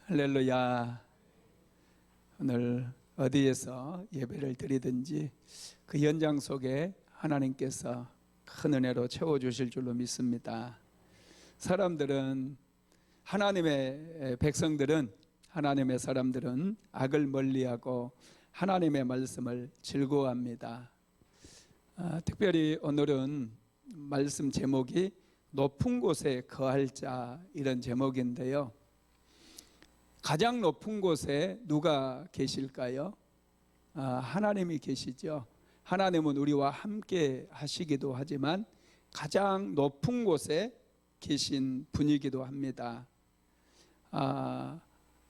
할렐루야. 오늘 어디에서 예배를 드리든지 그 현장 속에 하나님께서 큰 은혜로 채워주실 줄로 믿습니다. 사람들은, 하나님의 백성들은, 하나님의 사람들은 악을 멀리하고 하나님의 말씀을 즐거워합니다. 특별히 오늘은 말씀 제목이 높은 곳에 거할 자, 이런 제목인데요. 가장 높은 곳에 누가 계실까요? 하나님이 계시죠. 하나님은 우리와 함께 하시기도 하지만 가장 높은 곳에 계신 분이기도 합니다.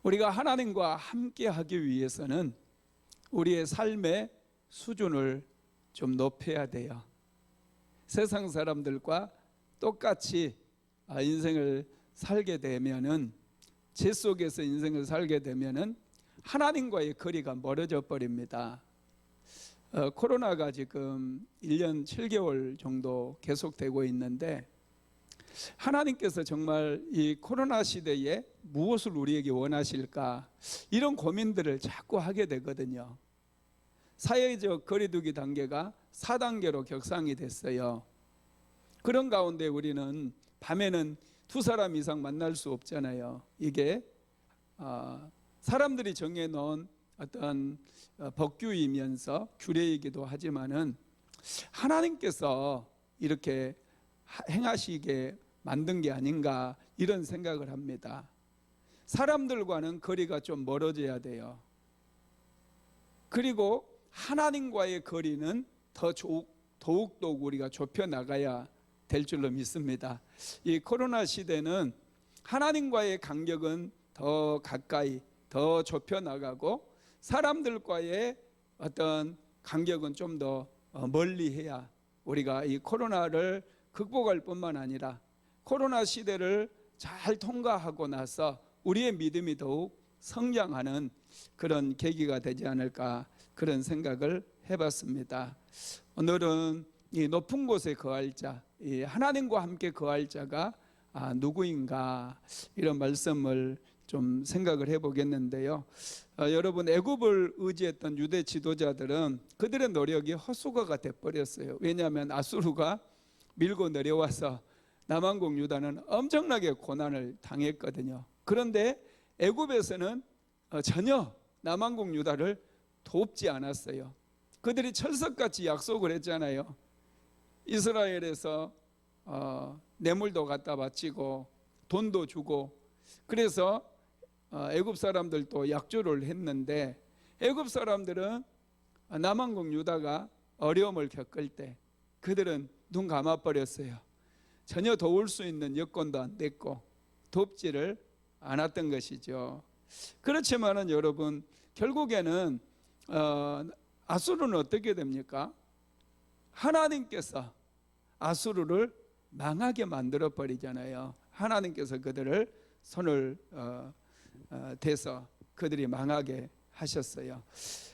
우리가 하나님과 함께 하기 위해서는 우리의 삶의 수준을 좀 높여야 돼요. 세상 사람들과 똑같이 인생을 살게 되면은, 제 속에서 인생을 살게 되면은 하나님과의 거리가 멀어져 버립니다. 코로나가 지금 1년 7개월 정도 계속되고 있는데, 하나님께서 정말 이 코로나 시대에 무엇을 우리에게 원하실까, 이런 고민들을 자꾸 하게 되거든요. 사회적 거리두기 단계가 4단계로 격상이 됐어요. 그런 가운데 우리는 밤에는 2사람 이상 만날 수 없잖아요. 이게 사람들이 정해놓은 어떤 법규이면서 규례이기도 하지만은 하나님께서 이렇게 행하시게 만든 게 아닌가, 이런 생각을 합니다. 사람들과는 거리가 좀 멀어져야 돼요. 그리고 하나님과의 거리는 더욱더 우리가 좁혀 나가야 될 줄로 믿습니다. 이 코로나 시대는 하나님과의 간격은 더 가까이, 더 좁혀 나가고 사람들과의 어떤 간격은 좀 더 멀리 해야 우리가 이 코로나를 극복할 뿐만 아니라 코로나 시대를 잘 통과하고 나서 우리의 믿음이 더욱 성장하는 그런 계기가 되지 않을까, 그런 생각을 해봤습니다. 오늘은 이 높은 곳에 거할 자, 이 하나님과 함께 거할 자가 누구인가, 이런 말씀을 좀 생각을 해보겠는데요. 여러분, 애굽을 의지했던 유대 지도자들은 그들의 노력이 헛수고가 돼버렸어요. 왜냐하면 아수르가 밀고 내려와서 남왕국 유다는 엄청나게 고난을 당했거든요. 그런데 애굽에서는 전혀 남왕국 유다를 돕지 않았어요. 그들이 철석같이 약속을 했잖아요. 이스라엘에서 뇌물도 갖다 바치고 돈도 주고, 그래서 애굽 사람들도 약조를 했는데, 애굽 사람들은 남왕국 유다가 어려움을 겪을 때 그들은 눈 감아버렸어요. 전혀 도울 수 있는 여건도 안 됐고 돕지를 않았던 것이죠. 그렇지만은 여러분, 결국에는 아수르는 어떻게 됩니까? 하나님께서 아수르를 망하게 만들어 버리잖아요. 하나님께서 그들을 손을 대서 그들이 망하게 하셨어요.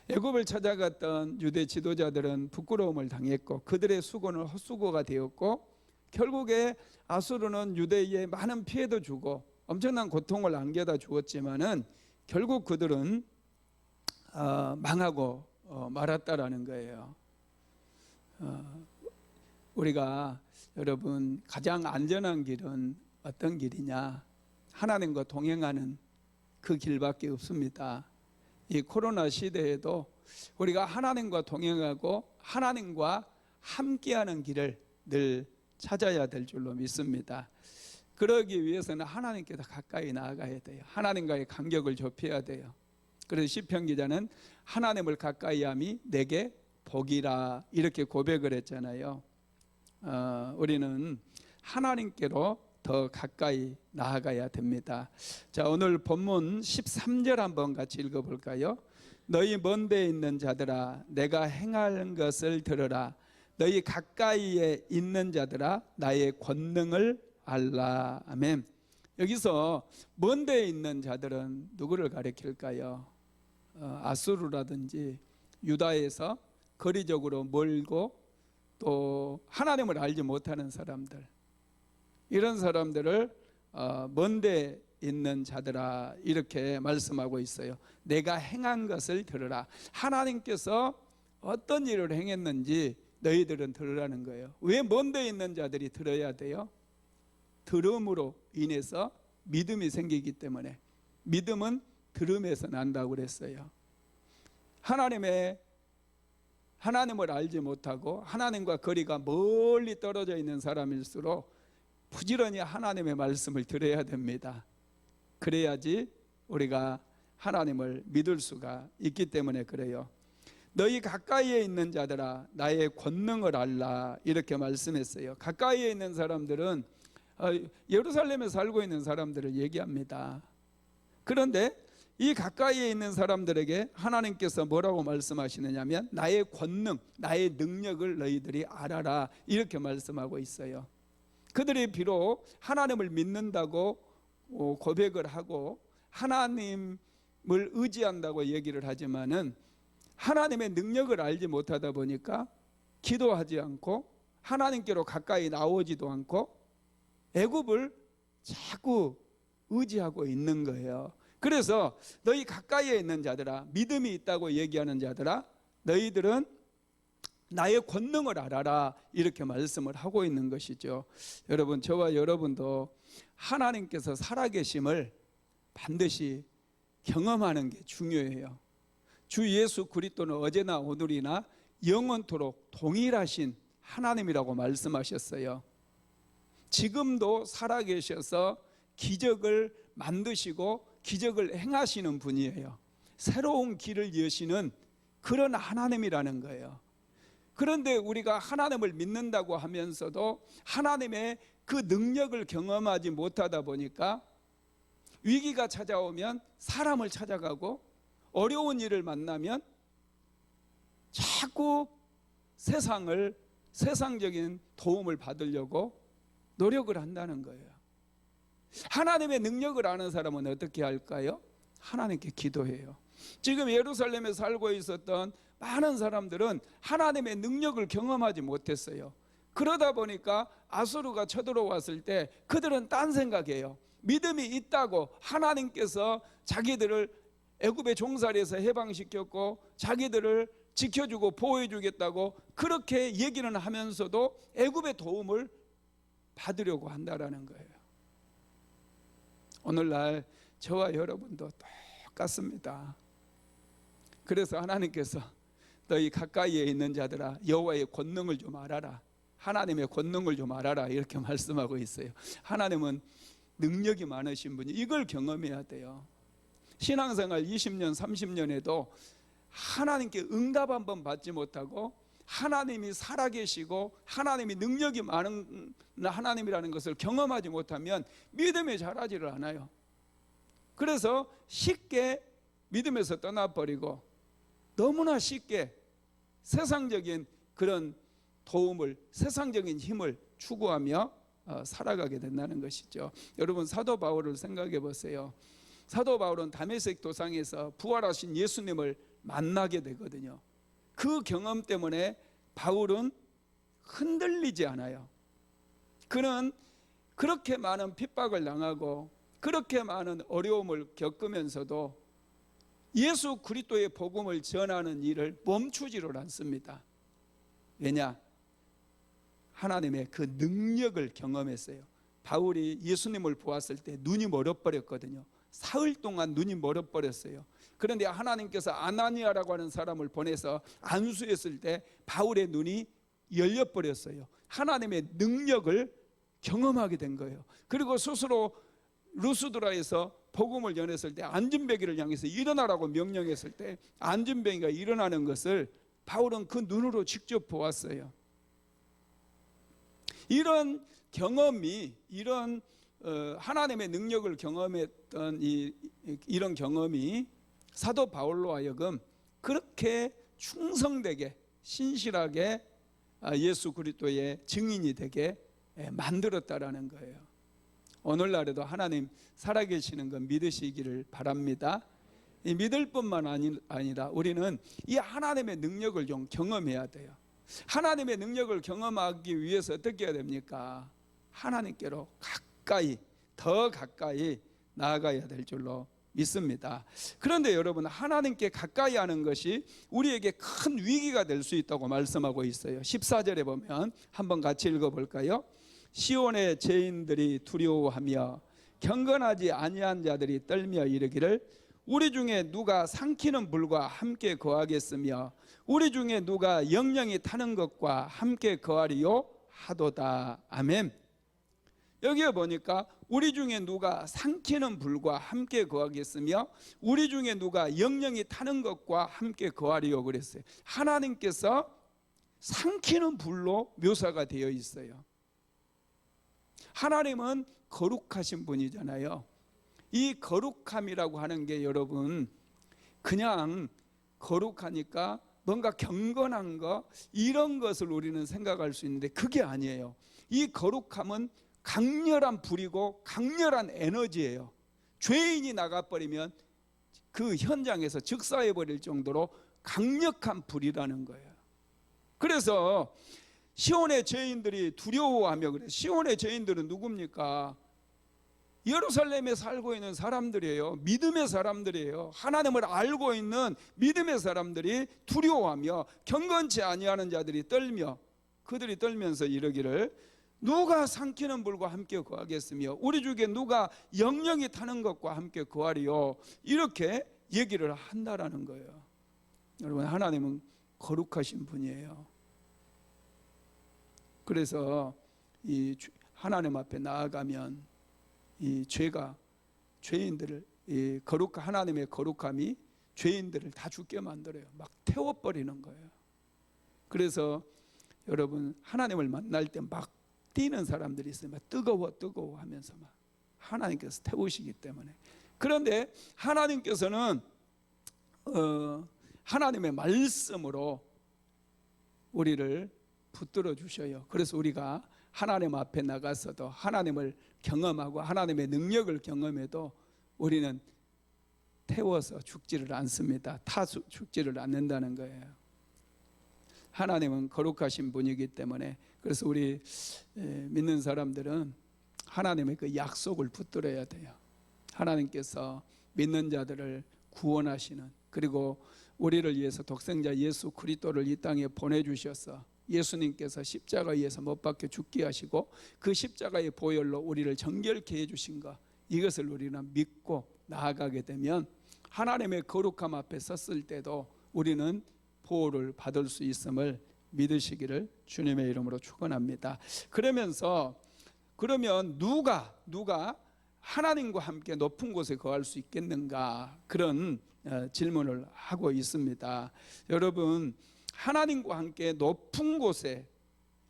애굽을 찾아갔던 유대 지도자들은 부끄러움을 당했고 그들의 수고는 헛수고가 되었고, 결국에 아수르는 유대에 많은 피해도 주고 엄청난 고통을 안겨다 주었지만은 결국 그들은 망하고 말았다라는 거예요. 우리가, 여러분, 가장 안전한 길은 어떤 길이냐? 하나님과 동행하는 그 길밖에 없습니다. 이 코로나 시대에도 우리가 하나님과 동행하고 하나님과 함께하는 길을 늘 찾아야 될 줄로 믿습니다. 그러기 위해서는 하나님께 더 가까이 나아가야 돼요. 하나님과의 간격을 좁혀야 돼요. 그래서 시편 기자는 하나님을 가까이 함이 내게 복이라, 이렇게 고백을 했잖아요. 우리는 하나님께로 더 가까이 나아가야 됩니다. 자, 오늘 본문 13절 한번 같이 읽어볼까요? 너희 먼 데에 있는 자들아, 내가 행하는 것을 들으라. 너희 가까이에 있는 자들아, 나의 권능을 알라. 아멘. 여기서 먼 데에 있는 자들은 누구를 가리킬까요? 아수르라든지 유다에서 거리적으로 멀고 또 하나님을 알지 못하는 사람들, 이런 사람들을 먼 데 있는 자들아, 이렇게 말씀하고 있어요. 내가 행한 것을 들으라. 하나님께서 어떤 일을 행했는지 너희들은 들으라는 거예요. 왜 먼데 있는 자들이 들어야 돼요? 들음으로 인해서 믿음이 생기기 때문에. 믿음은 들음에서 난다고 그랬어요. 하나님을 알지 못하고 하나님과 거리가 멀리 떨어져 있는 사람일수록 부지런히 하나님의 말씀을 들어야 됩니다. 그래야지 우리가 하나님을 믿을 수가 있기 때문에 그래요. 너희 가까이에 있는 자들아, 나의 권능을 알라, 이렇게 말씀했어요. 가까이에 있는 사람들은 예루살렘에 살고 있는 사람들을 얘기합니다. 그런데 이 가까이에 있는 사람들에게 하나님께서 뭐라고 말씀하시느냐면 나의 권능, 나의 능력을 너희들이 알아라, 이렇게 말씀하고 있어요. 그들이 비록 하나님을 믿는다고 고백을 하고 하나님을 의지한다고 얘기를 하지만은 하나님의 능력을 알지 못하다 보니까 기도하지 않고 하나님께로 가까이 나오지도 않고 애굽을 자꾸 의지하고 있는 거예요. 그래서 너희 가까이에 있는 자들아, 믿음이 있다고 얘기하는 자들아, 너희들은 나의 권능을 알아라, 이렇게 말씀을 하고 있는 것이죠. 여러분, 저와 여러분도 하나님께서 살아계심을 반드시 경험하는 게 중요해요. 주 예수 그리스도는 어제나 오늘이나 영원토록 동일하신 하나님이라고 말씀하셨어요. 지금도 살아계셔서 기적을 만드시고 기적을 행하시는 분이에요. 새로운 길을 여시는 그런 하나님이라는 거예요. 그런데 우리가 하나님을 믿는다고 하면서도 하나님의 그 능력을 경험하지 못하다 보니까 위기가 찾아오면 사람을 찾아가고 어려운 일을 만나면 자꾸 세상적인 도움을 받으려고 노력을 한다는 거예요. 하나님의 능력을 아는 사람은 어떻게 할까요? 하나님께 기도해요. 지금 예루살렘에 살고 있었던 많은 사람들은 하나님의 능력을 경험하지 못했어요. 그러다 보니까 아수르가 쳐들어왔을 때 그들은 딴 생각이에요. 믿음이 있다고 하나님께서 자기들을 애굽의 종살이에서 해방시켰고 자기들을 지켜주고 보호해주겠다고 그렇게 얘기는 하면서도 애굽의 도움을 받으려고 한다라는 거예요. 오늘날 저와 여러분도 똑같습니다. 그래서 하나님께서 너희 가까이에 있는 자들아, 여호와의 권능을 좀 알아라, 하나님의 권능을 좀 알아라, 이렇게 말씀하고 있어요. 하나님은 능력이 많으신 분이 이걸 경험해야 돼요. 신앙생활 20년 30년에도 하나님께 응답 한번 받지 못하고 하나님이 살아계시고 하나님이 능력이 많은 하나님이라는 것을 경험하지 못하면 믿음이 자라지를 않아요. 그래서 쉽게 믿음에서 떠나버리고 너무나 쉽게 세상적인 그런 도움을, 세상적인 힘을 추구하며 살아가게 된다는 것이죠. 여러분, 사도 바울을 생각해 보세요. 사도 바울은 다메섹 도상에서 부활하신 예수님을 만나게 되거든요. 그 경험 때문에 바울은 흔들리지 않아요. 그는 그렇게 많은 핍박을 당하고 그렇게 많은 어려움을 겪으면서도 예수 그리스도의 복음을 전하는 일을 멈추지를 않습니다. 왜냐? 하나님의 그 능력을 경험했어요. 바울이 예수님을 보았을 때 눈이 멀어버렸거든요. 사흘 동안 눈이 멀어버렸어요. 그런데 하나님께서 아나니아라고 하는 사람을 보내서 안수했을 때 바울의 눈이 열려버렸어요. 하나님의 능력을 경험하게 된 거예요. 그리고 스스로 루스드라에서 복음을 전했을 때 안진뱅이를 향해서 일어나라고 명령했을 때 안진뱅이가 일어나는 것을 바울은 그 눈으로 직접 보았어요. 이런 경험이, 이런 하나님의 능력을 경험했던 이런 경험이 사도 바울로 하여금 그렇게 충성되게 신실하게 예수 그리스도의 증인이 되게 만들었다라는 거예요. 오늘날에도 하나님 살아계시는 건 믿으시기를 바랍니다. 믿을 뿐만 아니라 우리는 이 하나님의 능력을 좀 경험해야 돼요. 하나님의 능력을 경험하기 위해서 어떻게 해야 됩니까? 하나님께로 가까이, 더 가까이 나아가야 될 줄로 믿습니다. 그런데 여러분, 하나님께 가까이 하는 것이 우리에게 큰 위기가 될 수 있다고 말씀하고 있어요. 14절에 보면 한번 같이 읽어볼까요? 시온의 죄인들이 두려워하며 경건하지 아니한 자들이 떨며 이르기를 우리 중에 누가 삼키는 불과 함께 거하겠으며 우리 중에 누가 영영이 타는 것과 함께 거하리요 하도다. 아멘. 여기에 보니까 우리 중에 누가 삼키는 불과 함께 거하겠으며 우리 중에 누가 영영이 타는 것과 함께 거하리요 그랬어요. 하나님께서 삼키는 불로 묘사가 되어 있어요. 하나님은 거룩하신 분이잖아요. 이 거룩함이라고 하는 게 여러분, 그냥 거룩하니까 뭔가 경건한 거 이런 것을 우리는 생각할 수 있는데 그게 아니에요. 이 거룩함은 강렬한 불이고 강렬한 에너지예요. 죄인이 나가버리면 그 현장에서 즉사해버릴 정도로 강력한 불이라는 거예요. 그래서 시온의 죄인들이 두려워하며 그래. 시온의 죄인들은 누굽니까? 예루살렘에 살고 있는 사람들이에요. 믿음의 사람들이에요. 하나님을 알고 있는 믿음의 사람들이 두려워하며 경건치 아니하는 자들이 떨며 그들이 떨면서 이르기를 누가 삼키는 불과 함께 거하겠으며 우리 중에 누가 영영이 타는 것과 함께 거하리요 이렇게 얘기를 한다라는 거예요. 여러분, 하나님은 거룩하신 분이에요. 그래서 이 하나님 앞에 나아가면 이 죄가 죄인들을 이 하나님의 거룩함이 죄인들을 다 죽게 만들어요. 막 태워버리는 거예요. 그래서 여러분, 하나님을 만날 때 막 뛰는 사람들이 있어요. 막 뜨거워 하면서 막 하나님께서 태우시기 때문에. 그런데 하나님께서는 하나님의 말씀으로 우리를 붙들어 주셔요. 그래서 우리가 하나님 앞에 나가서도 하나님을 경험하고 하나님의 능력을 경험해도 우리는 태워서 죽지를 않습니다. 죽지를 않는다는 거예요. 하나님은 거룩하신 분이기 때문에. 그래서 우리 믿는 사람들은 하나님의 그 약속을 붙들어야 돼요. 하나님께서 믿는 자들을 구원하시는, 그리고 우리를 위해서 독생자 예수 그리스도를 이 땅에 보내주셔서 예수님께서 십자가에서 못 박혀 죽게 하시고 그 십자가의 보혈로 우리를 정결케 해주신 것, 이것을 우리는 믿고 나아가게 되면 하나님의 거룩함 앞에 섰을 때도 우리는 보호를 받을 수 있음을 믿으시기를 주님의 이름으로 축원합니다. 그러면 누가 하나님과 함께 높은 곳에 거할 수 있겠는가, 그런 질문을 하고 있습니다. 여러분, 하나님과 함께 높은 곳에,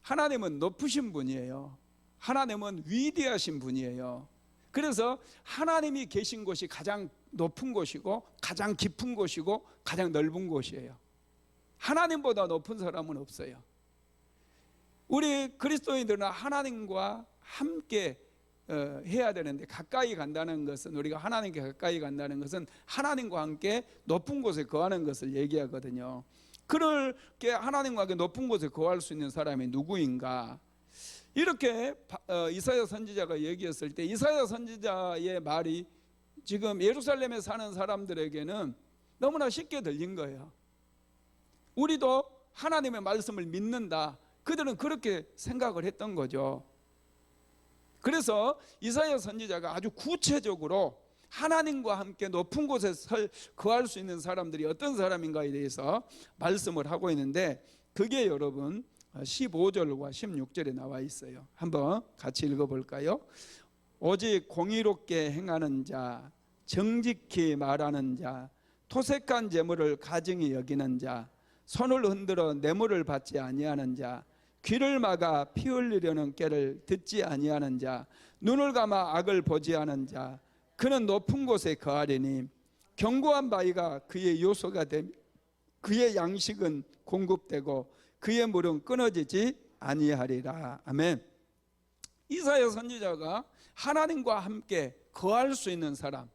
하나님은 높으신 분이에요. 하나님은 위대하신 분이에요. 그래서 하나님이 계신 곳이 가장 높은 곳이고 가장 깊은 곳이고 가장 넓은 곳이에요. 하나님보다 높은 사람은 없어요. 우리 그리스도인들은 하나님과 함께 해야 되는데, 가까이 간다는 것은, 우리가 하나님께 가까이 간다는 것은 하나님과 함께 높은 곳에 거하는 것을 얘기하거든요. 그렇게 하나님과 함께 높은 곳에 거할 수 있는 사람이 누구인가? 이렇게 이사야 선지자가 얘기했을 때, 이사야 선지자의 말이 지금 예루살렘에 사는 사람들에게는 너무나 쉽게 들린 거예요. 우리도 하나님의 말씀을 믿는다. 그들은 그렇게 생각을 했던 거죠. 그래서 이사야 선지자가 아주 구체적으로 하나님과 함께 높은 곳에 거할 수 있는 사람들이 어떤 사람인가에 대해서 말씀을 하고 있는데, 그게 여러분 15절과 16절에 나와 있어요. 한번 같이 읽어볼까요? 오직 공의롭게 행하는 자, 정직히 말하는 자, 토색한 재물을 가증히 여기는 자, 손을 흔들어 뇌물을 받지 아니하는 자, 귀를 막아 피 흘리려는 꾀를 듣지 아니하는 자, 눈을 감아 악을 보지 않은 자, 그는 높은 곳에 거하리니 견고한 바위가 그의 요소가 되며 그의 양식은 공급되고 그의 물은 끊어지지 아니하리라. 아멘. 이사야 선지자가 하나님과 함께 거할 수 있는 사람,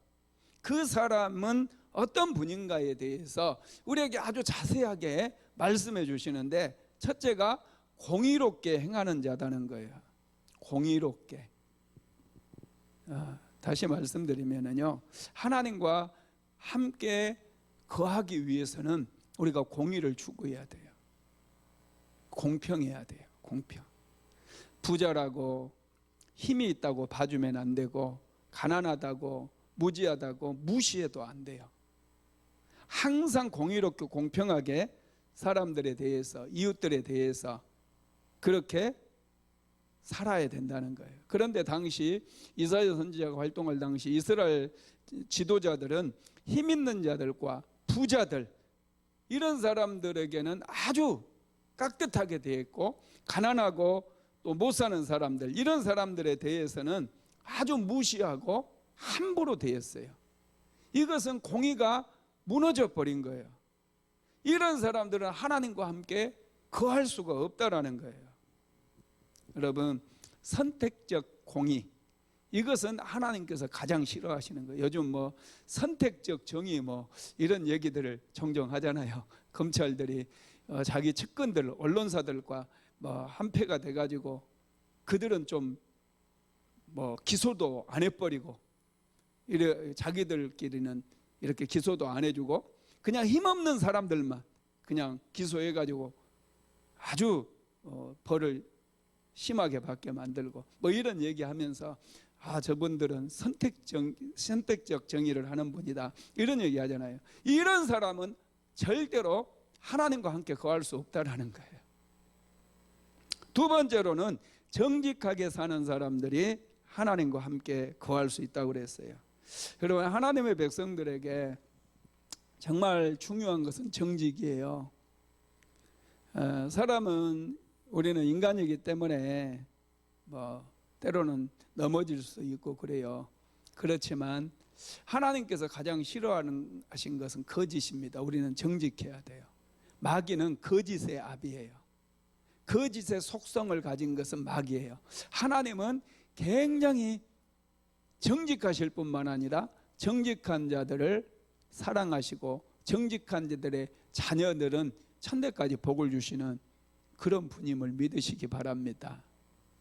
그 사람은 어떤 분인가에 대해서 우리에게 아주 자세하게 말씀해 주시는데, 첫째가 공의롭게 행하는 자다는 거예요. 공의롭게. 다시 말씀드리면은요, 하나님과 함께 거하기 위해서는 우리가 공의를 추구해야 돼요. 공평해야 돼요. 공평. 부자라고 힘이 있다고 봐주면 안 되고, 가난하다고 무지하다고 무시해도 안 돼요. 항상 공의롭고 공평하게 사람들에 대해서, 이웃들에 대해서 그렇게 살아야 된다는 거예요. 그런데 당시 이사야 선지자가 활동할 당시 이스라엘 지도자들은 힘 있는 자들과 부자들, 이런 사람들에게는 아주 깍듯하게 대했고, 가난하고 또 못 사는 사람들, 이런 사람들에 대해서는 아주 무시하고 함부로 대했어요. 이것은 공의가 무너져 버린 거예요. 이런 사람들은 하나님과 함께 거할 수가 없다라는 거예요. 여러분, 선택적 공의, 이것은 하나님께서 가장 싫어하시는 거예요. 요즘 뭐 선택적 정의 뭐 이런 얘기들을 종종 하잖아요. 검찰들이 자기 측근들, 언론사들과 뭐 한패가 돼가지고 그들은 좀 뭐 기소도 안 해버리고, 이래 자기들끼리는 이렇게 기소도 안 해주고 그냥 힘없는 사람들만 그냥 기소해가지고 아주 벌을 심하게 받게 만들고 뭐 이런 얘기하면서, 아, 저분들은 선택적 정의를 하는 분이다, 이런 얘기 하잖아요. 이런 사람은 절대로 하나님과 함께 거할 수 없다라는 거예요. 두 번째로는 정직하게 사는 사람들이 하나님과 함께 거할 수 있다고 그랬어요. 여러분, 하나님의 백성들에게 정말 중요한 것은 정직이에요. 사람은, 우리는 인간이기 때문에 뭐 때로는 넘어질 수 있고 그래요. 그렇지만 하나님께서 가장 싫어하신 것은 거짓입니다. 우리는 정직해야 돼요. 마귀는 거짓의 아비예요. 거짓의 속성을 가진 것은 마귀예요. 하나님은 굉장히 정직하실 뿐만 아니라 정직한 자들을 사랑하시고 정직한 자들의 자녀들은 천대까지 복을 주시는 그런 분임을 믿으시기 바랍니다.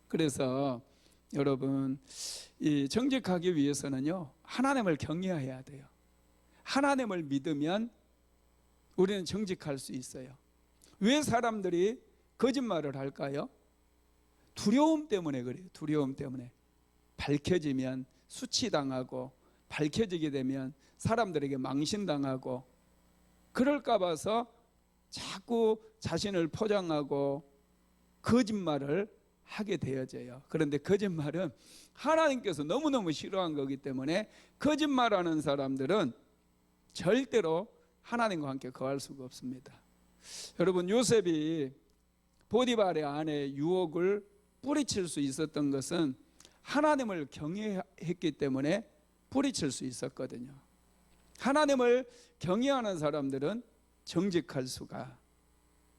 그래서 여러분, 이 정직하기 위해서는요, 하나님을 경외해야 돼요. 하나님을 믿으면 우리는 정직할 수 있어요. 왜 사람들이 거짓말을 할까요? 두려움 때문에 그래요. 두려움 때문에. 밝혀지면 수치당하고, 밝혀지게 되면 사람들에게 망신당하고, 그럴까 봐서 자꾸 자신을 포장하고 거짓말을 하게 되어져요. 그런데 거짓말은 하나님께서 너무너무 싫어한 거기 때문에 거짓말하는 사람들은 절대로 하나님과 함께 거할 수가 없습니다. 여러분, 요셉이 보디발의 아내 유혹을 뿌리칠 수 있었던 것은 하나님을 경외했기 때문에 뿌리칠 수 있었거든요. 하나님을 경외하는 사람들은 정직할 수가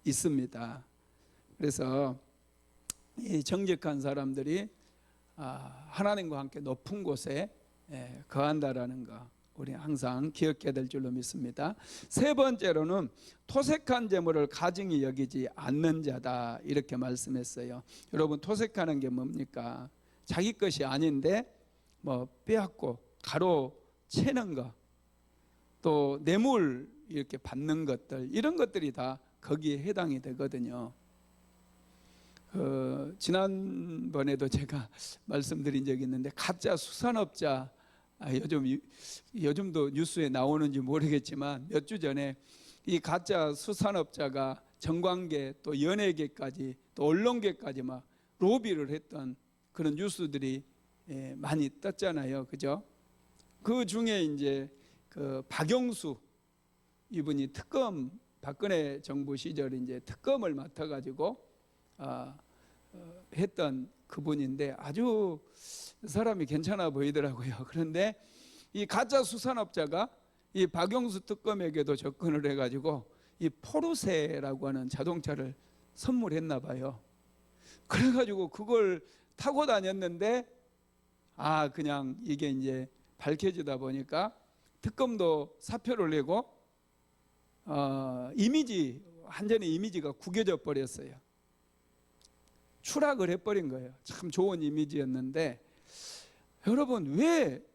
있습니다. 그래서 이 정직한 사람들이 하나님과 함께 높은 곳에 거한다라는 거, 우리 항상 기억해야 될 줄로 믿습니다. 세 번째로는 토색한 재물을 가증히 여기지 않는 자다, 이렇게 말씀했어요. 여러분, 토색하는 게 뭡니까? 자기 것이 아닌데 뭐 빼앗고 가로채는 거, 또 뇌물 이렇게 받는 것들, 이런 것들이 다 거기에 해당이 되거든요. 지난번에도 제가 말씀드린 적이 있는데, 가짜 수산업자, 요즘도 뉴스에 나오는지 모르겠지만 몇 주 전에 이 가짜 수산업자가 정관계 또 연예계까지 또 언론계까지 막 로비를 했던 그런 뉴스들이 많이 떴잖아요. 그죠? 그 중에 이제 그 박영수 이분이 박근혜 정부 시절에 이제 특검을 맡아가지고 했던 그분인데 아주 사람이 괜찮아 보이더라고요. 그런데 이 가짜 수산업자가 이 박영수 특검에게도 접근을 해가지고 이 포르쉐라고 하는 자동차를 선물했나 봐요. 그래가지고 그걸 타고 다녔는데 그냥 이게 이제 밝혀지다 보니까 특검도 사표를 내고 완전히 이미지가 구겨져 버렸어요. 추락을 해버린 거예요. 참 좋은 이미지였는데, 여러분, 왜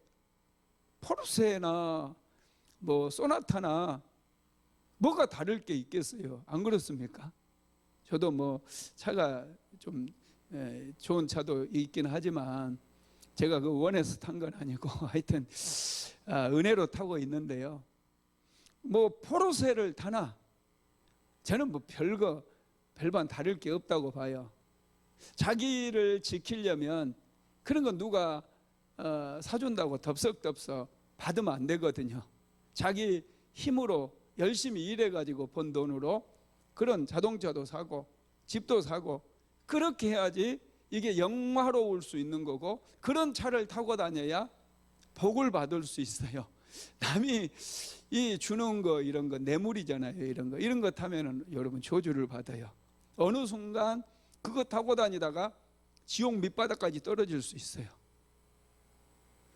포르쉐나 뭐 소나타나 뭐가 다를 게 있겠어요? 안 그렇습니까? 저도 뭐 차가 좀 좋은 차도 있긴 하지만 제가 그 원해서 탄 건 아니고 하여튼 은혜로 타고 있는데요. 뭐 포르쉐를 타나 저는 뭐 별반 다를 게 없다고 봐요. 자기를 지키려면 그런 건 누가 사준다고 덥석덥석 받으면 안 되거든요. 자기 힘으로 열심히 일해가지고 번 돈으로 그런 자동차도 사고 집도 사고 그렇게 해야지 이게 영화로울 수 있는 거고, 그런 차를 타고 다녀야 복을 받을 수 있어요. 남이 이 주는 거 이런 거 뇌물이잖아요. 이런 거 타면은 여러분 저주를 받아요. 어느 순간 그거 타고 다니다가 지옥 밑바닥까지 떨어질 수 있어요.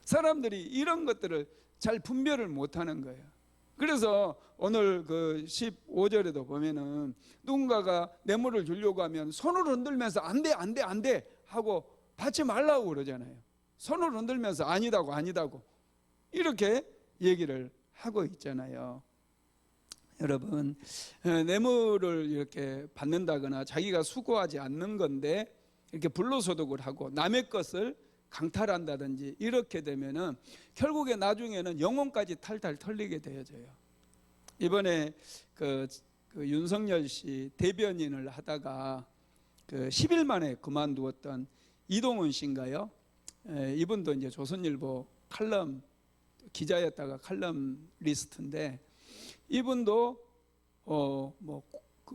사람들이 이런 것들을 잘 분별을 못하는 거예요. 그래서 오늘 그 15절에도 보면은 누군가가 뇌물을 주려고 하면 손을 흔들면서 안 돼 하고 받지 말라고 그러잖아요. 손을 흔들면서 아니다고 이렇게 얘기를 하고 있잖아요. 여러분, 뇌물을 이렇게 받는다거나 자기가 수고하지 않는 건데 이렇게 불로소득을 하고 남의 것을 강탈한다든지 이렇게 되면은 결국에 나중에는 영혼까지 탈탈 털리게 되어져요. 이번에 그 윤석열 씨 대변인을 하다가 그 10일 만에 그만두었던 이동훈 씨인가요? 이분도 이제 조선일보 칼럼 기자였다가 칼럼리스트인데, 이분도 뭐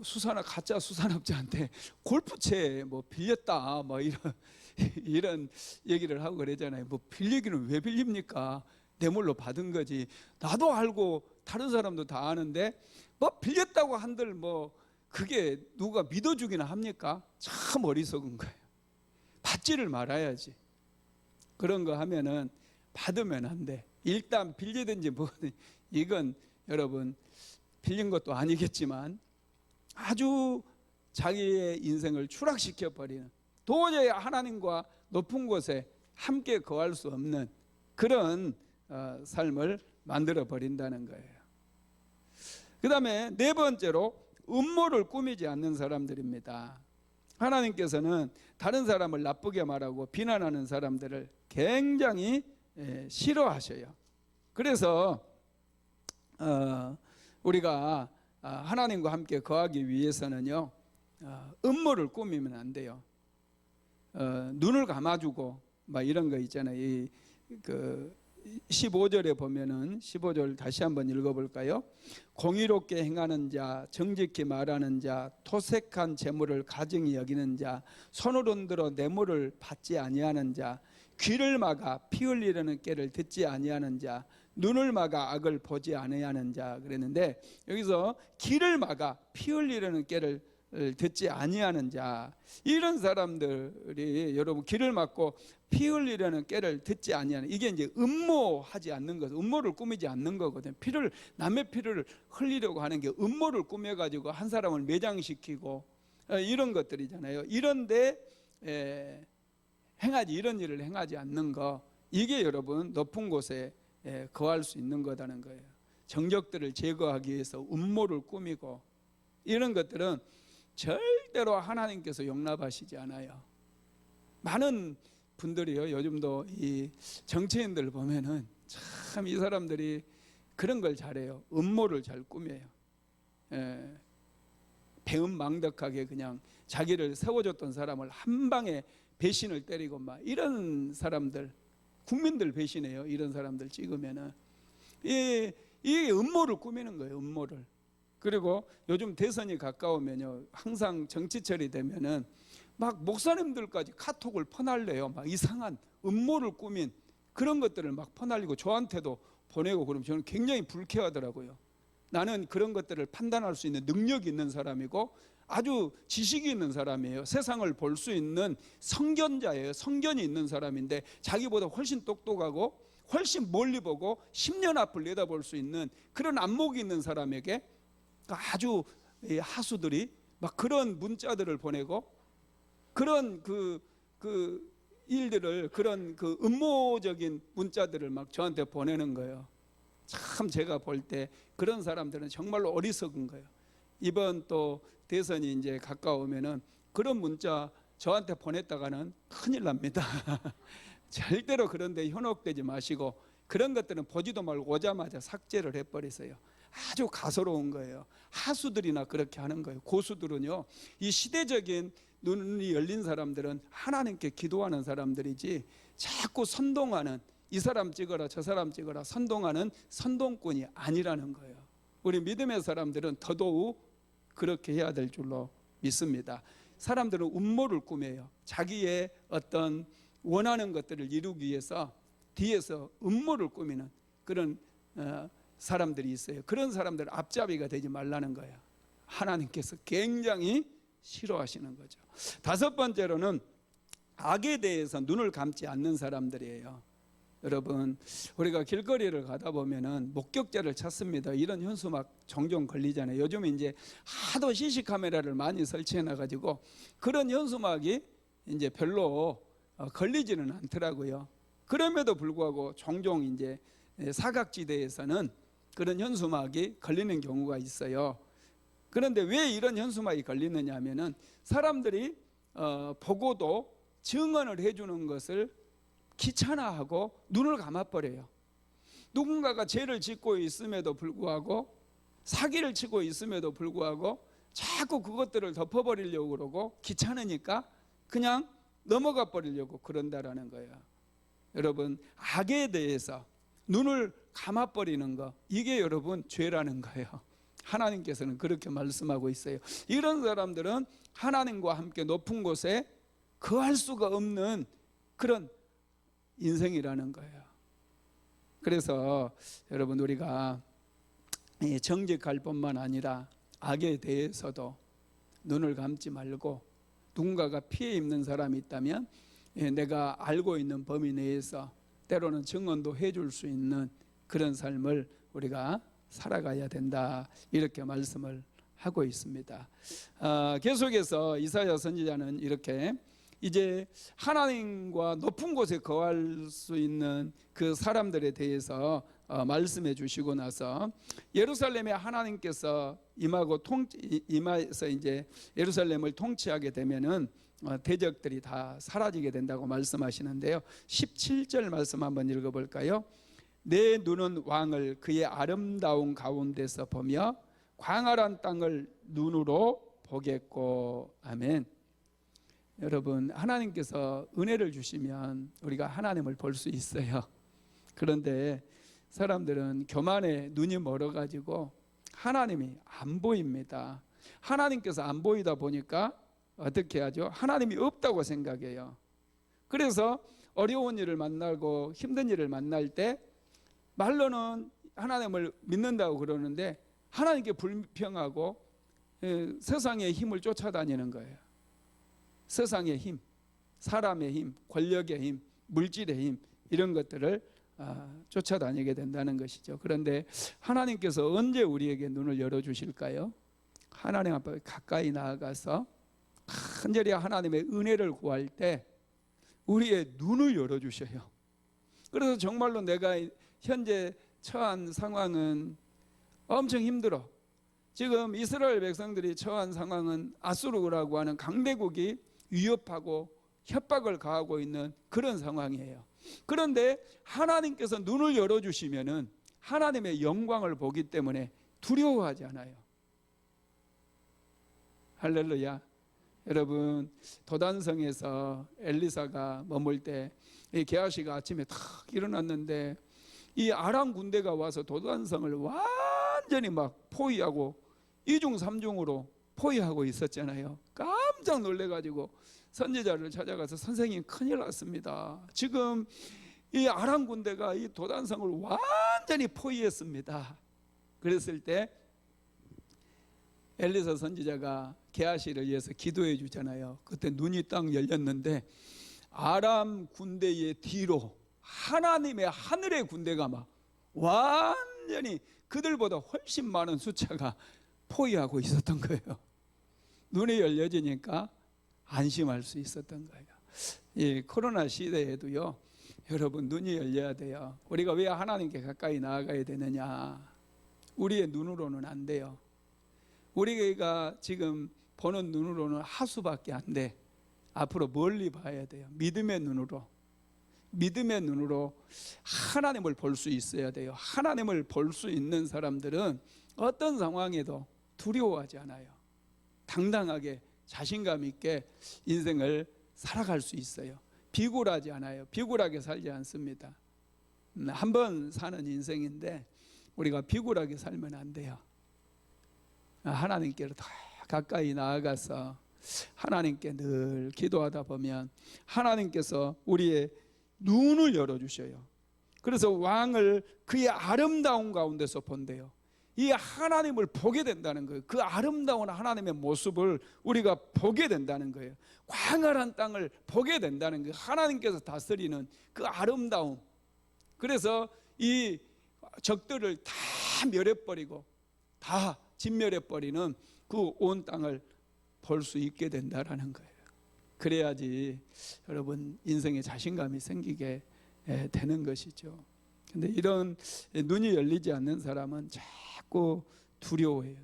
수산업 가짜 수산업자한테 골프채 뭐 빌렸다 뭐 이런 얘기를 하고 그러잖아요. 뭐 빌리기는 왜 빌립니까? 뇌물로 받은 거지. 나도 알고 다른 사람도 다 아는데 뭐 빌렸다고 한들 뭐 그게 누가 믿어주기나 합니까? 참 어리석은 거예요. 받지를 말아야지. 그런 거 하면은 받으면 안 돼. 일단 빌리든지 뭐든 이건 여러분 빌린 것도 아니겠지만 아주 자기의 인생을 추락시켜 버리는, 도저히 하나님과 높은 곳에 함께 거할 수 없는 그런 삶을 만들어 버린다는 거예요. 그 다음에 네 번째로 음모를 꾸미지 않는 사람들입니다. 하나님께서는 다른 사람을 나쁘게 말하고 비난하는 사람들을 굉장히 싫어하셔요. 그래서 우리가 하나님과 함께 거하기 위해서는요, 음모를 꾸미면 안 돼요. 눈을 감아주고 막 이런 거 있잖아요. 그 15절에 보면은 15절 다시 한번 읽어볼까요? 공의롭게 행하는 자, 정직히 말하는 자, 토색한 재물을 가증히 여기는 자, 손을 흔들어 뇌물을 받지 아니하는 자, 귀를 막아 피 흘리려는 꾀를 듣지 아니하는 자, 눈을 막아 악을 보지 아니하는 자 그랬는데, 여기서 귀를 막아 피 흘리려는 꾀를 듣지 아니하는 자, 이런 사람들이 여러분 귀를 막고 피 흘리려는 꾀를 듣지 아니하는, 이게 이제 음모하지 않는 것, 음모를 꾸미지 않는 거거든요. 남의 피를 흘리려고 하는 게 음모를 꾸며가지고 한 사람을 매장시키고 이런 것들이잖아요. 이런데 이런 일을 행하지 않는 거, 이게 여러분 높은 곳에 거할 수 있는 거라는 거예요. 정적들을 제거하기 위해서 음모를 꾸미고 이런 것들은 절대로 하나님께서 용납하시지 않아요. 많은 분들이요, 요즘도 이 정치인들 보면은 참 이 사람들이 그런 걸 잘해요. 음모를 잘 꾸며요. 배은망덕하게 그냥 자기를 세워줬던 사람을 한 방에 배신을 때리고 막 이런 사람들, 국민들 배신해요. 이런 사람들 찍으면은 이 음모를 꾸미는 거예요. 음모를. 그리고 요즘 대선이 가까우면요, 항상 정치철이 되면은 막 목사님들까지 카톡을 퍼날려요. 막 이상한 음모를 꾸민 그런 것들을 막 퍼날리고 저한테도 보내고 그러면 저는 굉장히 불쾌하더라고요. 나는 그런 것들을 판단할 수 있는 능력이 있는 사람이고 아주 지식이 있는 사람이에요. 세상을 볼 수 있는 성견자예요. 성견이 있는 사람인데 자기보다 훨씬 똑똑하고 훨씬 멀리 보고 10년 앞을 내다볼 수 있는 그런 안목이 있는 사람에게 아주 하수들이 막 그런 문자들을 보내고 그런 일들을, 그런 그 음모적인 문자들을 막 저한테 보내는 거예요. 참 제가 볼 때 그런 사람들은 정말로 어리석은 거예요. 이번 또 대선이 이제 가까우면은 그런 문자 저한테 보냈다가는 큰일 납니다. 절대로 그런 데 현혹되지 마시고, 그런 것들은 보지도 말고 오자마자 삭제를 해버리세요. 아주 가소로운 거예요. 하수들이나 그렇게 하는 거예요. 고수들은요, 이 시대적인 눈이 열린 사람들은 하나님께 기도하는 사람들이지, 자꾸 선동하는, 이 사람 찍어라 저 사람 찍어라 선동하는 선동꾼이 아니라는 거예요. 우리 믿음의 사람들은 더더욱 그렇게 해야 될 줄로 믿습니다. 사람들은 음모를 꾸며요. 자기의 어떤 원하는 것들을 이루기 위해서 뒤에서 음모를 꾸미는 그런 사람들이 있어요. 그런 사람들 앞잡이가 되지 말라는 거예요. 하나님께서 굉장히 싫어하시는 거죠. 다섯 번째로는 악에 대해서 눈을 감지 않는 사람들이에요. 여러분, 우리가 길거리를 가다 보면은 목격자를 찾습니다. 이런 현수 막 종종 걸리잖아요. 요즘에 이제 하도 CC 카메라를 많이 설치해 놔가지고 그런 현수막이 이제 별로 걸리지는 않더라고요. 그럼에도 불구하고 종종 이제 사각지대에서는 그런 현수막이 걸리는 경우가 있어요. 그런데 왜 이런 현수막이 걸리느냐 하면은 사람들이 보고도 증언을 해주는 것을 귀찮아하고 눈을 감아버려요. 누군가가 죄를 짓고 있음에도 불구하고, 사기를 치고 있음에도 불구하고 자꾸 그것들을 덮어버리려고 그러고, 귀찮으니까 그냥 넘어가 버리려고 그런다라는 거예요. 여러분, 악에 대해서 눈을 감아버리는 거, 이게 여러분 죄라는 거예요. 하나님께서는 그렇게 말씀하고 있어요. 이런 사람들은 하나님과 함께 높은 곳에 거할 수가 없는 그런 인생이라는 거예요. 그래서 여러분, 우리가 정직할 뿐만 아니라 악에 대해서도 눈을 감지 말고, 누군가가 피해 입는 사람이 있다면 내가 알고 있는 범위 내에서 때로는 증언도 해줄 수 있는 그런 삶을 우리가 살아가야 된다, 이렇게 말씀을 하고 있습니다. 계속해서 이사야 선지자는 이렇게 이제 하나님과 높은 곳에 거할 수 있는 그 사람들에 대해서 말씀해 주시고 나서, 예루살렘에 하나님께서 임해서 이제 예루살렘을 통치하게 되면은 대적들이 다 사라지게 된다고 말씀하시는데요. 17절 말씀 한번 읽어볼까요? 내 눈은 왕을 그의 아름다운 가운데서 보며 광활한 땅을 눈으로 보겠고. 아멘. 여러분, 하나님께서 은혜를 주시면 우리가 하나님을 볼 수 있어요. 그런데 사람들은 교만에 눈이 멀어가지고 하나님이 안 보입니다. 하나님께서 안 보이다 보니까 어떻게 하죠? 하나님이 없다고 생각해요. 그래서 어려운 일을 만나고 힘든 일을 만날 때 말로는 하나님을 믿는다고 그러는데 하나님께 불평하고 세상의 힘을 쫓아다니는 거예요. 세상의 힘, 사람의 힘, 권력의 힘, 물질의 힘, 이런 것들을 쫓아다니게 된다는 것이죠. 그런데 하나님께서 언제 우리에게 눈을 열어주실까요? 하나님 앞에 가까이 나아가서 간절히 하나님의 은혜를 구할 때 우리의 눈을 열어주셔요. 그래서 정말로 내가 현재 처한 상황은 엄청 힘들어. 지금 이스라엘 백성들이 처한 상황은 아수르라고 하는 강대국이 위협하고 협박을 가하고 있는 그런 상황이에요. 그런데 하나님께서 눈을 열어주시면은 하나님의 영광을 보기 때문에 두려워하지 않아요. 할렐루야. 여러분, 도단성에서 엘리사가 머물 때 이 게하시가 아침에 탁 일어났는데 이 아람 군대가 와서 도단성을 완전히 막 포위하고 이중 삼중으로 포위하고 있었잖아요. 깜짝 놀래가지고 선지자를 찾아가서 선생님 큰일 났습니다. 지금 이 아람 군대가 이 도단성을 완전히 포위했습니다. 그랬을 때 엘리사 선지자가 게하시를 위해서 기도해 주잖아요. 그때 눈이 딱 열렸는데 아람 군대의 뒤로 하나님의 하늘의 군대가 막 완전히 그들보다 훨씬 많은 숫자가 포위하고 있었던 거예요. 눈이 열려지니까 안심할 수 있었던 거예요. 이 코로나 시대에도요, 여러분 눈이 열려야 돼요. 우리가 왜 하나님께 가까이 나아가야 되느냐? 우리의 눈으로는 안 돼요. 우리가 지금 보는 눈으로는 하수밖에 안 돼. 앞으로 멀리 봐야 돼요. 믿음의 눈으로. 믿음의 눈으로 하나님을 볼 수 있어야 돼요. 하나님을 볼 수 있는 사람들은 어떤 상황에도 두려워하지 않아요. 당당하게 자신감 있게 인생을 살아갈 수 있어요. 비굴하지 않아요. 비굴하게 살지 않습니다. 한 번 사는 인생인데 우리가 비굴하게 살면 안 돼요. 하나님께로 더 가까이 나아가서 하나님께 늘 기도하다 보면 하나님께서 우리의 눈을 열어주셔요. 그래서 왕을 그의 아름다운 가운데서 본대요. 이 하나님을 보게 된다는 거예요. 그 아름다운 하나님의 모습을 우리가 보게 된다는 거예요. 광활한 땅을 보게 된다는 거예요. 하나님께서 다스리는 그 아름다움. 그래서 이 적들을 다 멸해버리고 다 진멸해버리는 그 온 땅을 볼 수 있게 된다라는 거예요. 그래야지 여러분 인생에 자신감이 생기게 되는 것이죠. 근데 이런 눈이 열리지 않는 사람은 자꾸 두려워해요.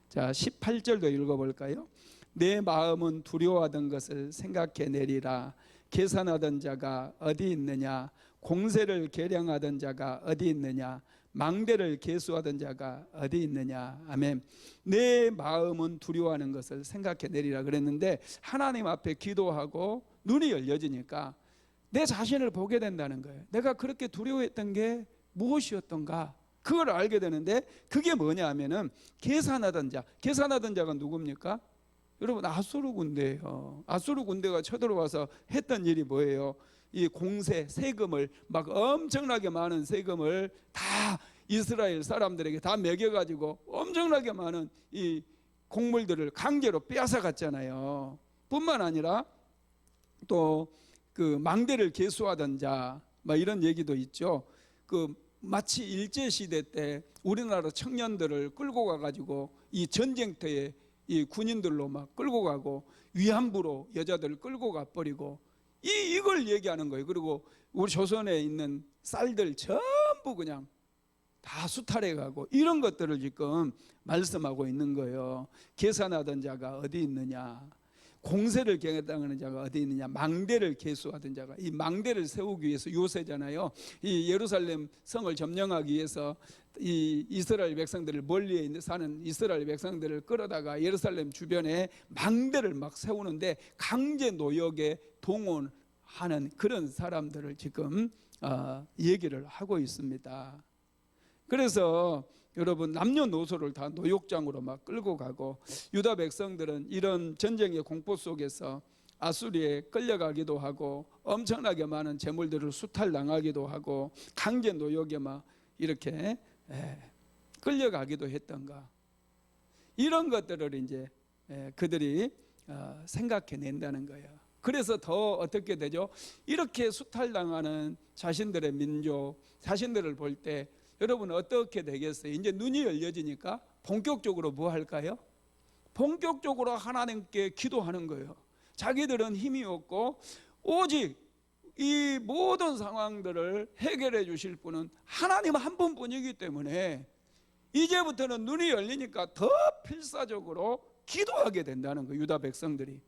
자, 18절도 읽어볼까요? 내 마음은 두려워하던 것을 생각해내리라. 계산하던 자가 어디 있느냐? 공세를 계량하던 자가 어디 있느냐? 망대를 계수하던 자가 어디 있느냐? 아멘. 내 마음은 두려워하는 것을 생각해내리라 그랬는데 하나님 앞에 기도하고 눈이 열려지니까 내 자신을 보게 된다는 거예요. 내가 그렇게 두려워했던 게 무엇이었던가 그걸 알게 되는데 그게 뭐냐 하면은 계산하던 자가 누굽니까? 여러분 아수르 군대예요. 아수르 군대가 쳐들어와서 했던 일이 뭐예요? 이 공세, 세금을 막 엄청나게 많은 세금을 다 이스라엘 사람들에게 다 매겨가지고 엄청나게 많은 이 곡물들을 강제로 빼앗아 갔잖아요. 뿐만 아니라 또 그 망대를 계수하던 자, 막 이런 얘기도 있죠. 그 마치 일제 시대 때 우리나라 청년들을 끌고 가가지고 이 전쟁터에 이 군인들로 막 끌고 가고 위안부로 여자들을 끌고 가버리고 이걸 얘기하는 거예요. 그리고 우리 조선에 있는 쌀들 전부 그냥 다 수탈해 가고 이런 것들을 지금 말씀하고 있는 거예요. 계산하던 자가 어디 있느냐? 공세를 계획하는 자가 어디 있느냐? 망대를 계수하던 자가, 이 망대를 세우기 위해서 요새잖아요. 이 예루살렘 성을 점령하기 위해서 이 이스라엘 백성들을 멀리에 사는 이스라엘 백성들을 끌어다가 예루살렘 주변에 망대를 막 세우는데 강제 노역에 동원하는 그런 사람들을 지금 얘기를 하고 있습니다. 그래서 여러분 남녀노소를 다 노역장으로 막 끌고 가고 유다 백성들은 이런 전쟁의 공포 속에서 아수리에 끌려가기도 하고 엄청나게 많은 재물들을 수탈당하기도 하고 강제 노역에 막 이렇게 끌려가기도 했던가 이런 것들을 이제 그들이 생각해낸다는 거예요. 그래서 더 어떻게 되죠? 이렇게 수탈당하는 자신들의 민족, 자신들을 볼 때 여러분 어떻게 되겠어요? 이제 눈이 열려지니까 본격적으로 뭐 할까요? 본격적으로 하나님께 기도하는 거예요. 자기들은 힘이 없고 오직 이 모든 상황들을 해결해 주실 분은 하나님 한 분뿐이기 때문에 이제부터는 눈이 열리니까 더 필사적으로 기도하게 된다는 거예요. 유다 백성들이.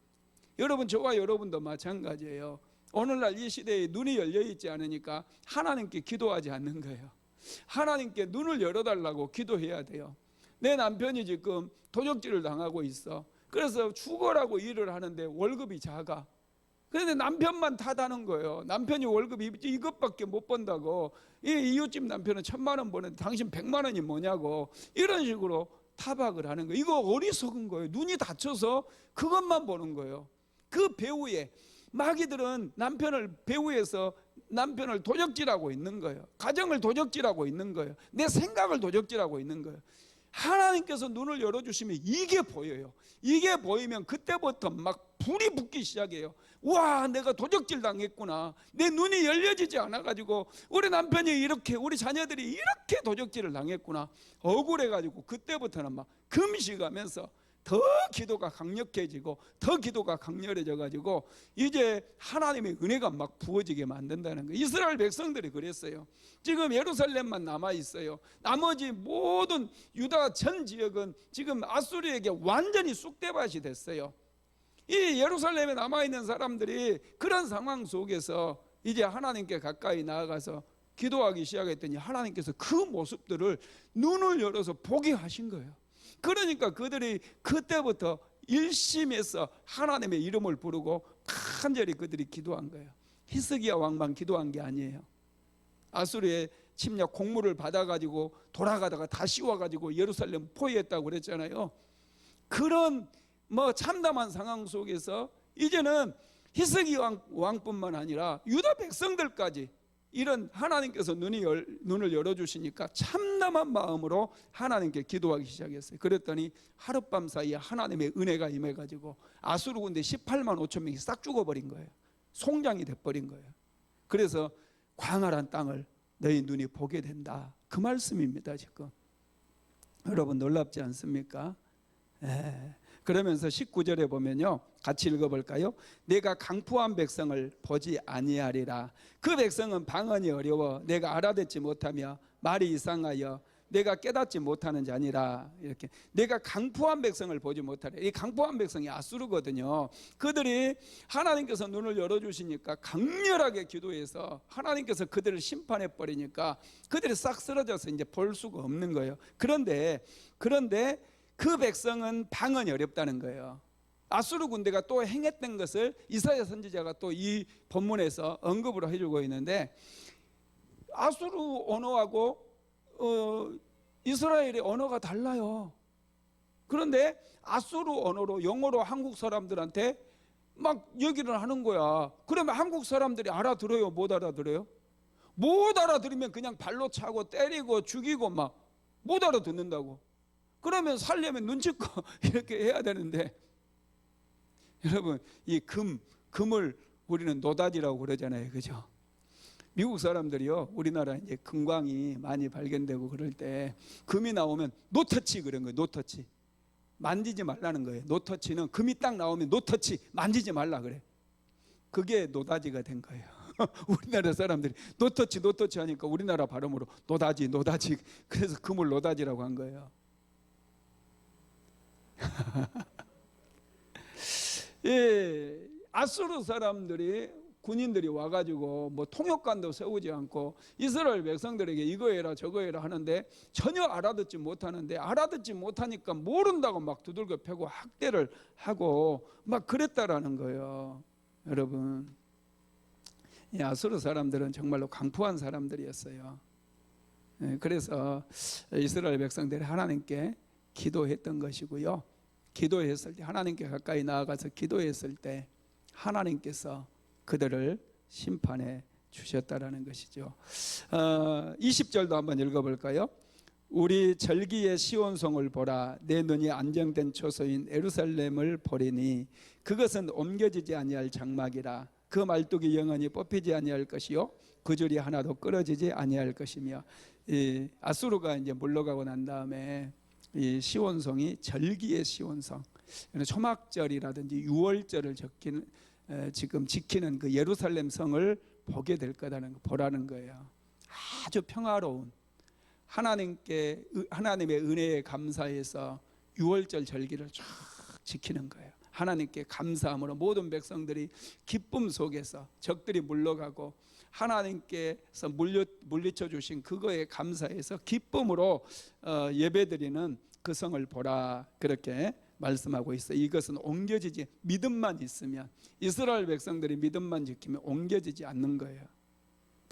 여러분 저와 여러분도 마찬가지예요. 오늘날 이 시대에 눈이 열려 있지 않으니까 하나님께 기도하지 않는 거예요. 하나님께 눈을 열어달라고 기도해야 돼요. 내 남편이 지금 도적질을 당하고 있어. 그래서 죽어라고 일을 하는데 월급이 작아. 그런데 남편만 탓하는 거예요. 남편이 월급이 이것밖에 못 번다고. 이 이웃집 남편은 1,000만 원 버는데 당신 100만 원이 뭐냐고. 이런 식으로 타박을 하는 거예요. 이거 어리석은 거예요. 눈이 닫혀서 그것만 보는 거예요. 그 배후에 마귀들은 남편을 배후에서 남편을 도적질하고 있는 거예요. 가정을 도적질하고 있는 거예요. 내 생각을 도적질하고 있는 거예요. 하나님께서 눈을 열어주시면 이게 보여요. 이게 보이면 그때부터 막 불이 붙기 시작해요. 와, 내가 도적질 당했구나. 내 눈이 열려지지 않아가지고 우리 남편이 이렇게, 우리 자녀들이 이렇게 도적질을 당했구나. 억울해가지고 그때부터는 막 금식하면서 더 기도가 강력해지고 더 기도가 강렬해져 가지고 이제 하나님의 은혜가 막 부어지게 만든다는 거예요. 이스라엘 백성들이 그랬어요. 지금 예루살렘만 남아 있어요. 나머지 모든 유다 전 지역은 지금 아수르에게 완전히 쑥대밭이 됐어요. 이 예루살렘에 남아 있는 사람들이 그런 상황 속에서 이제 하나님께 가까이 나아가서 기도하기 시작했더니 하나님께서 그 모습들을 눈을 열어서 보게 하신 거예요. 그러니까 그들이 그때부터 일심에서 하나님의 이름을 부르고 간절히 그들이 기도한 거예요. 히스기야 왕만 기도한 게 아니에요. 아수르의 침략 공물을 받아가지고 돌아가다가 다시 와가지고 예루살렘 포위했다고 그랬잖아요. 그런 참담한 상황 속에서 이제는 히스기 왕뿐만 아니라 유다 백성들까지 이런 하나님께서 눈을 열어주시니까 참담한 마음으로 하나님께 기도하기 시작했어요. 그랬더니 하룻밤 사이에 하나님의 은혜가 임해가지고 아수르 군대 18만 5천 명이 싹 죽어버린 거예요. 송장이 돼버린 거예요. 그래서 광활한 땅을 너희 눈이 보게 된다, 그 말씀입니다. 지금 여러분 놀랍지 않습니까? 그러면서 19절에 보면요, 같이 읽어볼까요? 내가 강포한 백성을 보지 아니하리라. 그 백성은 방언이 어려워 내가 알아듣지 못하며 말이 이상하여 내가 깨닫지 못하는 자니라. 이렇게 내가 강포한 백성을 보지 못하리라. 이 강포한 백성이 아수르거든요. 그들이 하나님께서 눈을 열어주시니까 강렬하게 기도해서 하나님께서 그들을 심판해 버리니까 그들이 싹 쓰러져서 이제 볼 수가 없는 거예요. 그런데 그 백성은 방언이 어렵다는 거예요. 아수르 군대가 또 행했던 것을 이사야 선지자가 또 이 본문에서 언급을 해주고 있는데, 아수르 언어하고 이스라엘의 언어가 달라요. 그런데 아수르 언어로, 영어로 한국 사람들한테 막 얘기를 하는 거야. 그러면 한국 사람들이 알아들어요? 못 알아들어요? 못 알아들으면 그냥 발로 차고 때리고 죽이고 막 못 알아듣는다고. 그러면 살려면 눈치껏 이렇게 해야 되는데, 여러분 이 금을 우리는 노다지라고 그러잖아요, 그죠? 미국 사람들이요, 우리나라 이제 금광이 많이 발견되고 그럴 때 금이 나오면 노터치 그런 거예요. 노터치, 만지지 말라는 거예요. 노터치는 금이 딱 나오면 노터치, 만지지 말라 그래. 그게 노다지가 된 거예요. 우리나라 사람들이 노터치 하니까 우리나라 발음으로 노다지. 그래서 금을 노다지라고 한 거예요. 예, 아수르 사람들이, 군인들이 와가지고 뭐 통역관도 세우지 않고 이스라엘 백성들에게 이거 해라 저거 해라 하는데 전혀 알아듣지 못하는데, 알아듣지 못하니까 모른다고 막 두들겨 패고 학대를 하고 막 그랬다라는 거예요. 여러분, 이 아수르 사람들은 정말로 강포한 사람들이었어요. 그래서 이스라엘 백성들이 하나님께 기도했던 것이고요. 기도했을 때, 하나님께 가까이 나아가서 기도했을 때 하나님께서 그들을 심판해 주셨다라는 것이죠. 20절도 한번 읽어볼까요? 우리 절기의 시온성을 보라. 내 눈이 안정된 초소인 예루살렘을 보리니 그것은 옮겨지지 아니할 장막이라. 그 말뚝이 영원히 뽑히지 아니할 것이요 그 줄이 하나도 끊어지지 아니할 것이며. 이 아수르가 이제 물러가고 난 다음에 이 시온성이 절기의 시온성, 초막절이라든지 유월절을 지금 지키는 그 예루살렘 성을 보게 될 거라는, 보라는 거예요. 아주 평화로운, 하나님의 은혜에 감사해서 유월절 절기를 쫙 지키는 거예요. 하나님께 감사함으로 모든 백성들이 기쁨 속에서 적들이 물러가고 하나님께서 물리쳐 주신 그거에 감사해서 기쁨으로 예배드리는 그 성을 보라, 그렇게 말씀하고 있어요. 이것은 옮겨지지, 믿음만 있으면, 이스라엘 백성들이 믿음만 지키면 옮겨지지 않는 거예요.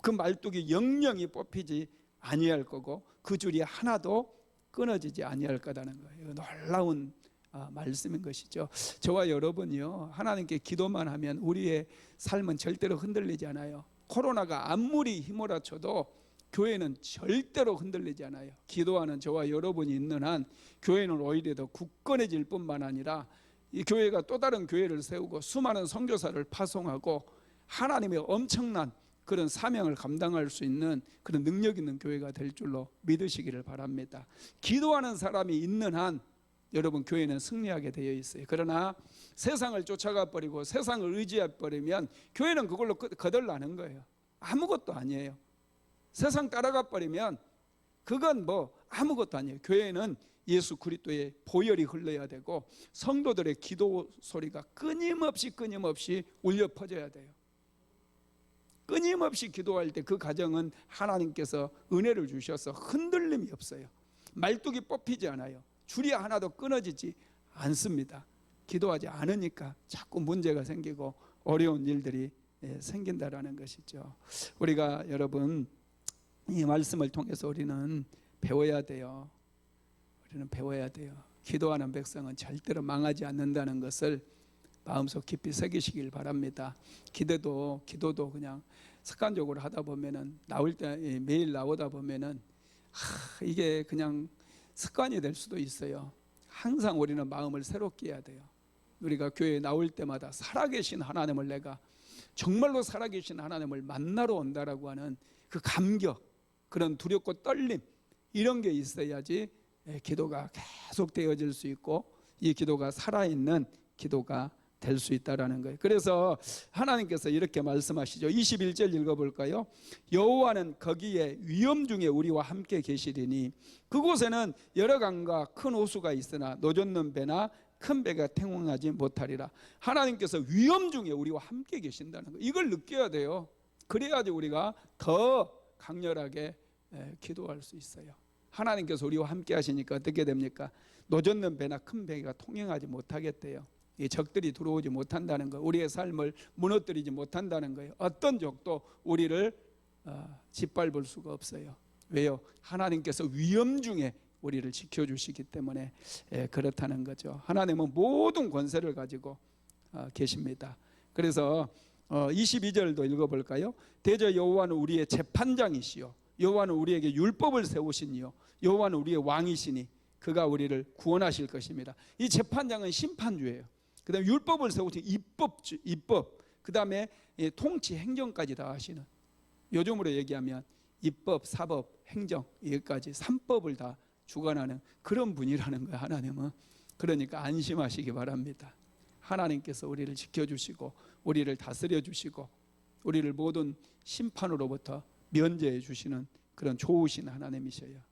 그 말뚝이 영영이 뽑히지 아니할 거고 그 줄이 하나도 끊어지지 아니할 거라는 거예요. 놀라운 말씀인 것이죠. 저와 여러분이요, 하나님께 기도만 하면 우리의 삶은 절대로 흔들리지 않아요. 코로나가 아무리 휘몰아쳐도 교회는 절대로 흔들리지 않아요. 기도하는 저와 여러분이 있는 한 교회는 오히려 더 굳건해질 뿐만 아니라 이 교회가 또 다른 교회를 세우고 수많은 선교사를 파송하고 하나님의 엄청난 그런 사명을 감당할 수 있는 그런 능력 있는 교회가 될 줄로 믿으시기를 바랍니다. 기도하는 사람이 있는 한 여러분 교회는 승리하게 되어 있어요. 그러나 세상을 쫓아가 버리고 세상을 의지해 버리면 교회는 그걸로 거덜나는 거예요. 아무것도 아니에요. 세상 따라가 버리면 그건 뭐 아무것도 아니에요. 교회는 예수 그리스도의 보혈이 흘러야 되고 성도들의 기도 소리가 끊임없이 울려 퍼져야 돼요. 끊임없이 기도할 때 그 가정은 하나님께서 은혜를 주셔서 흔들림이 없어요. 말뚝이 뽑히지 않아요. 줄이 하나도 끊어지지 않습니다. 기도하지 않으니까 자꾸 문제가 생기고 어려운 일들이 생긴다라는 것이죠. 우리가 여러분 이 말씀을 통해서 우리는 배워야 돼요. 우리는 배워야 돼요. 기도하는 백성은 절대로 망하지 않는다는 것을 마음속 깊이 새기시길 바랍니다. 기도도 그냥 습관적으로 하다 보면은 나올 때 매일 나오다 보면은 이게 그냥 습관이 될 수도 있어요. 항상 우리는 마음을 새롭게 해야 돼요. 우리가 교회에 나올 때마다 살아계신 하나님을 내가 정말로 살아계신 하나님을 만나러 온다라고 하는 그 감격, 그런 두렵고 떨림 이런 게 있어야지 기도가 계속 되어질 수 있고 이 기도가 살아있는 기도가 될 수 있다라는 거예요. 그래서 하나님께서 이렇게 말씀하시죠. 21절 읽어볼까요? 여호와는 거기에 위험 중에 우리와 함께 계시리니 그곳에는 여러 강과 큰 호수가 있으나 노젓는 배나 큰 배가 통행하지 못하리라. 하나님께서 위험 중에 우리와 함께 계신다는 거예요. 이걸 느껴야 돼요. 그래야지 우리가 더 강렬하게 기도할 수 있어요. 하나님께서 우리와 함께 하시니까 어떻게 됩니까? 노젓는 배나 큰 배가 통행하지 못하겠대요. 이 적들이 들어오지 못한다는 거, 우리의 삶을 무너뜨리지 못한다는 거예요. 어떤 적도 우리를 짓밟을 수가 없어요. 왜요? 하나님께서 위험 중에 우리를 지켜주시기 때문에 그렇다는 거죠. 하나님은 모든 권세를 가지고 계십니다. 그래서 22절도 읽어볼까요? 대저 여호와는 우리의 재판장이시요 여호와는 우리에게 율법을 세우시니요 여호와는 우리의 왕이시니 그가 우리를 구원하실 것입니다. 이 재판장은 심판주예요. 그 다음에 율법을 세우신 입법, 그 다음에 통치, 행정까지 다 하시는, 요즘으로 얘기하면 입법, 사법, 행정 여기까지 3법을 다 주관하는 그런 분이라는 거예요. 하나님은. 그러니까 안심하시기 바랍니다. 하나님께서 우리를 지켜주시고 우리를 다스려 주시고 우리를 모든 심판으로부터 면제해 주시는 그런 좋으신 하나님이셔요.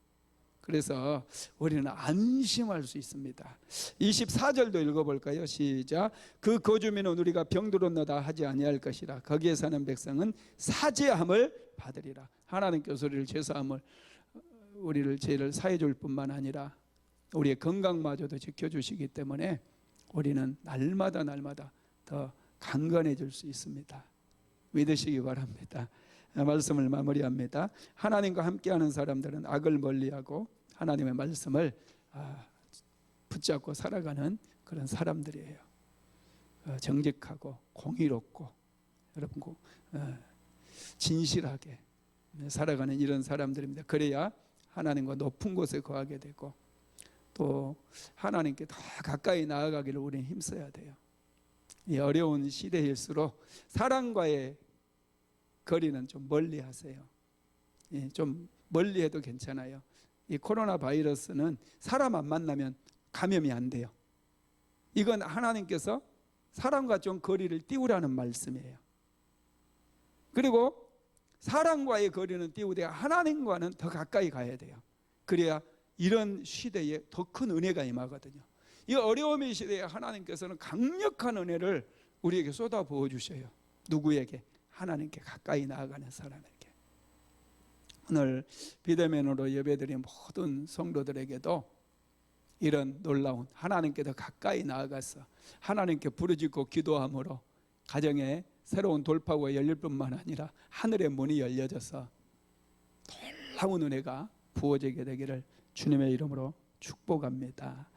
그래서 우리는 안심할 수 있습니다. 24절도 읽어볼까요? 시작. 그 거주민은 우리가 병들었나다 하지 아니할 것이라. 거기에 사는 백성은 사죄함을 받으리라. 하나님께서 우리를 죄사함을, 우리를 죄를 사해 줄 뿐만 아니라 우리의 건강마저도 지켜주시기 때문에 우리는 날마다 더 강건해질 수 있습니다. 믿으시기 바랍니다. 말씀을 마무리합니다. 하나님과 함께하는 사람들은 악을 멀리하고 하나님의 말씀을 붙잡고 살아가는 그런 사람들이에요. 정직하고 공의롭고 여러분 진실하게 살아가는 이런 사람들입니다. 그래야 하나님과 높은 곳에 거하게 되고 또 하나님께 더 가까이 나아가기를 우리는 힘써야 돼요. 이 어려운 시대일수록 사랑과의 거리는 좀 멀리 하세요. 좀 멀리 해도 괜찮아요. 이 코로나 바이러스는 사람 안 만나면 감염이 안 돼요. 이건 하나님께서 사람과 좀 거리를 띄우라는 말씀이에요. 그리고 사람과의 거리는 띄우되 하나님과는 더 가까이 가야 돼요. 그래야 이런 시대에 더 큰 은혜가 임하거든요. 이 어려움의 시대에 하나님께서는 강력한 은혜를 우리에게 쏟아 부어 주셔요. 누구에게? 하나님께 가까이 나아가는 사람에게. 오늘 비대면으로 예배드린 모든 성도들에게도 이런 놀라운 하나님께 더 가까이 나아가서 하나님께 부르짖고 기도함으로 가정에 새로운 돌파구가 열릴 뿐만 아니라 하늘의 문이 열려져서 놀라운 은혜가 부어지게 되기를 주님의 이름으로 축복합니다.